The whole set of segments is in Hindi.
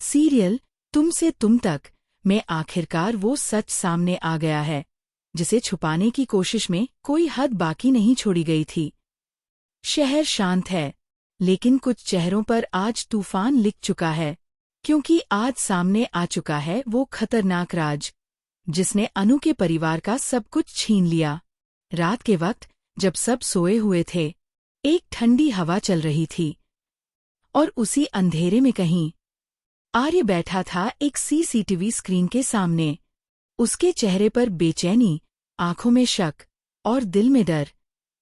सीरियल तुम से तुम तक में आखिरकार वो सच सामने आ गया है जिसे छुपाने की कोशिश में कोई हद बाकी नहीं छोड़ी गई थी। शहर शांत है, लेकिन कुछ चेहरों पर आज तूफान लिख चुका है, क्योंकि आज सामने आ चुका है वो खतरनाक राज जिसने अनु के परिवार का सब कुछ छीन लिया। रात के वक्त जब सब सोए हुए थे, एक ठंडी हवा चल रही थी और उसी अंधेरे में कहीं आर्य बैठा था एक सीसीटीवी स्क्रीन के सामने। उसके चेहरे पर बेचैनी, आंखों में शक और दिल में डर।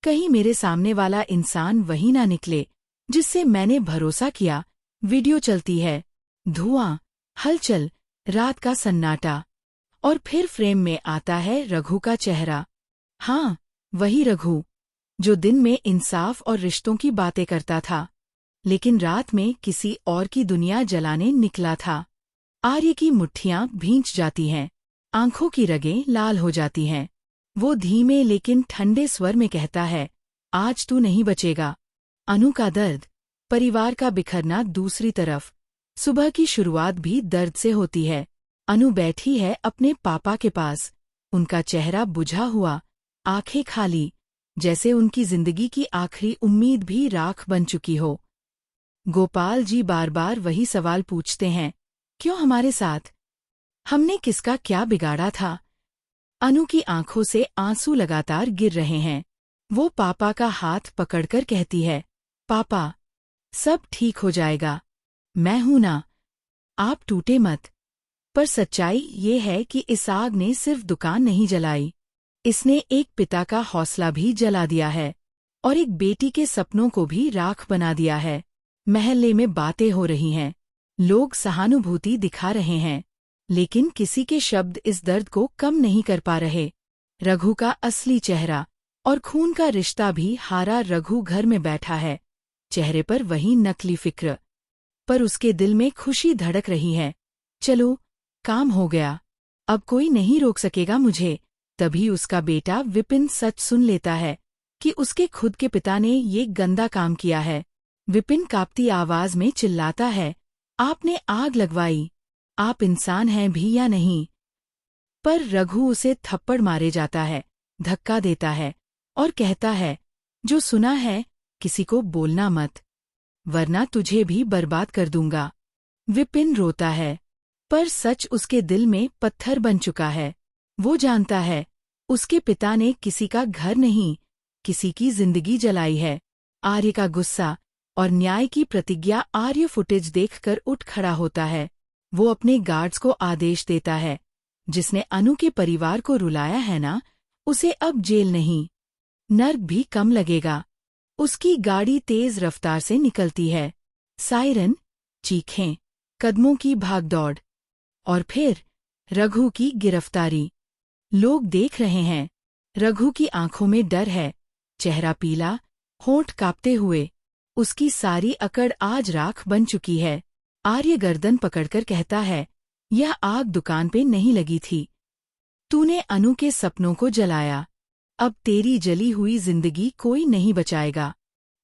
कहीं मेरे सामने वाला इंसान वही ना निकले जिससे मैंने भरोसा किया। वीडियो चलती है, धुआं, हलचल, रात का सन्नाटा, और फिर फ्रेम में आता है रघु का चेहरा। हाँ, वही रघु जो दिन में इंसाफ और रिश्तों की बातें करता था, लेकिन रात में किसी और की दुनिया जलाने निकला था। आर्य की मुट्ठियां भींच जाती हैं, आंखों की रगें लाल हो जाती हैं। वो धीमे लेकिन ठंडे स्वर में कहता है, आज तू नहीं बचेगा। अनु का दर्द, परिवार का बिखरना दूसरी तरफ। सुबह की शुरुआत भी दर्द से होती है। अनु बैठी है अपने पापा के पास, उनका चेहरा बुझा हुआ, आंखें खाली, जैसे उनकी जिंदगी की आखिरी उम्मीद भी राख बन चुकी हो। गोपाल जी बार बार वही सवाल पूछते हैं, क्यों हमारे साथ? हमने किसका क्या बिगाड़ा था? अनु की आंखों से आंसू लगातार गिर रहे हैं। वो पापा का हाथ पकड़कर कहती है, पापा, सब ठीक हो जाएगा, मैं हूं ना, आप टूटे मत। पर सच्चाई ये है कि इस आग ने सिर्फ दुकान नहीं जलाई, इसने एक पिता का हौसला भी जला दिया है और एक बेटी के सपनों को भी राख बना दिया है। महल्ले में बातें हो रही हैं, लोग सहानुभूति दिखा रहे हैं, लेकिन किसी के शब्द इस दर्द को कम नहीं कर पा रहे। रघु का असली चेहरा और खून का रिश्ता भी हारा रघु घर में बैठा है, चेहरे पर वही नकली फिक्र, पर उसके दिल में खुशी धड़क रही है। चलो, काम हो गया, अब कोई नहीं रोक सकेगा मुझे। तभी उसका बेटा विपिन सच सुन लेता है कि उसके खुद के पिता ने ये गंदा काम किया है। विपिन कांपती आवाज में चिल्लाता है, आपने आग लगवाई, आप इंसान हैं भी या नहीं? पर रघु उसे थप्पड़ मारे जाता है, धक्का देता है और कहता है, जो सुना है किसी को बोलना मत, वरना तुझे भी बर्बाद कर दूंगा। विपिन रोता है, पर सच उसके दिल में पत्थर बन चुका है। वो जानता है, उसके पिता ने किसी का घर नहीं, किसी की जिंदगी जलाई है। आर्य का गुस्सा और न्याय की प्रतिज्ञा आर्य फुटेज देखकर उठ खड़ा होता है। वो अपने गार्ड्स को आदेश देता है, जिसने अनु के परिवार को रुलाया है ना, उसे अब जेल नहीं, नर्क भी कम लगेगा। उसकी गाड़ी तेज रफ्तार से निकलती है, सायरन, चीखें, कदमों की भागदौड़, और फिर रघु की गिरफ्तारी। लोग देख रहे हैं, रघु की आंखों में डर है, चेहरा पीला, होंठ कांपते हुए। उसकी सारी अकड़ आज राख बन चुकी है। आर्य गर्दन पकड़कर कहता है, यह आग दुकान पे नहीं लगी थी, तूने अनु के सपनों को जलाया। अब तेरी जली हुई जिंदगी कोई नहीं बचाएगा।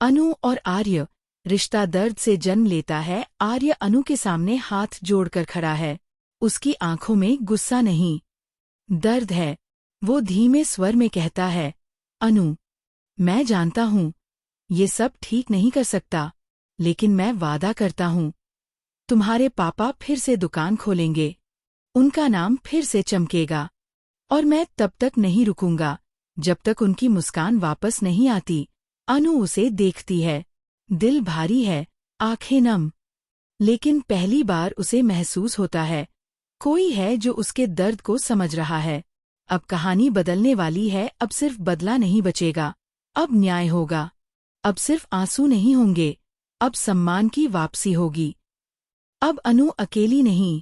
अनु और आर्य, रिश्ता दर्द से जन्म लेता है। आर्य अनु के सामने हाथ जोड़कर खड़ा है, उसकी आंखों में गुस्सा नहीं, दर्द है। वो धीमे स्वर में कहता है, अनु, मैं जानता हूं ये सब ठीक नहीं कर सकता, लेकिन मैं वादा करता हूं, तुम्हारे पापा फिर से दुकान खोलेंगे, उनका नाम फिर से चमकेगा, और मैं तब तक नहीं रुकूंगा जब तक उनकी मुस्कान वापस नहीं आती। अनु उसे देखती है, दिल भारी है, आंखें नम, लेकिन पहली बार उसे महसूस होता है, कोई है जो उसके दर्द को समझ रहा है। अब कहानी बदलने वाली है। अब सिर्फ बदला नहीं बचेगा, अब न्याय होगा। अब सिर्फ आंसू नहीं होंगे, अब सम्मान की वापसी होगी। अब अनु अकेली नहीं,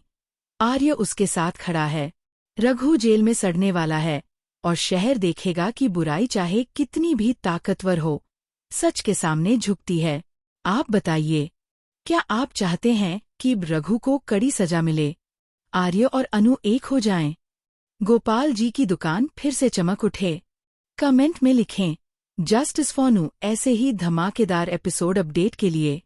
आर्य उसके साथ खड़ा है। रघु जेल में सड़ने वाला है, और शहर देखेगा कि बुराई चाहे कितनी भी ताकतवर हो, सच के सामने झुकती है। आप बताइए, क्या आप चाहते हैं कि रघु को कड़ी सजा मिले, आर्य और अनु एक हो जाएं? गोपाल जी की दुकान फिर से चमक उठे। कमेंट में लिखें, जस्टिस फॉर अनु। ऐसे ही धमाकेदार एपिसोड अपडेट के लिए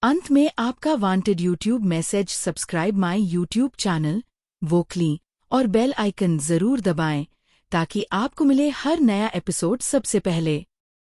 अंत में आपका wanted YouTube message, subscribe my YouTube channel vocally और बेल आइकन जरूर दबाएं ताकि आपको मिले हर नया एपिसोड सबसे पहले।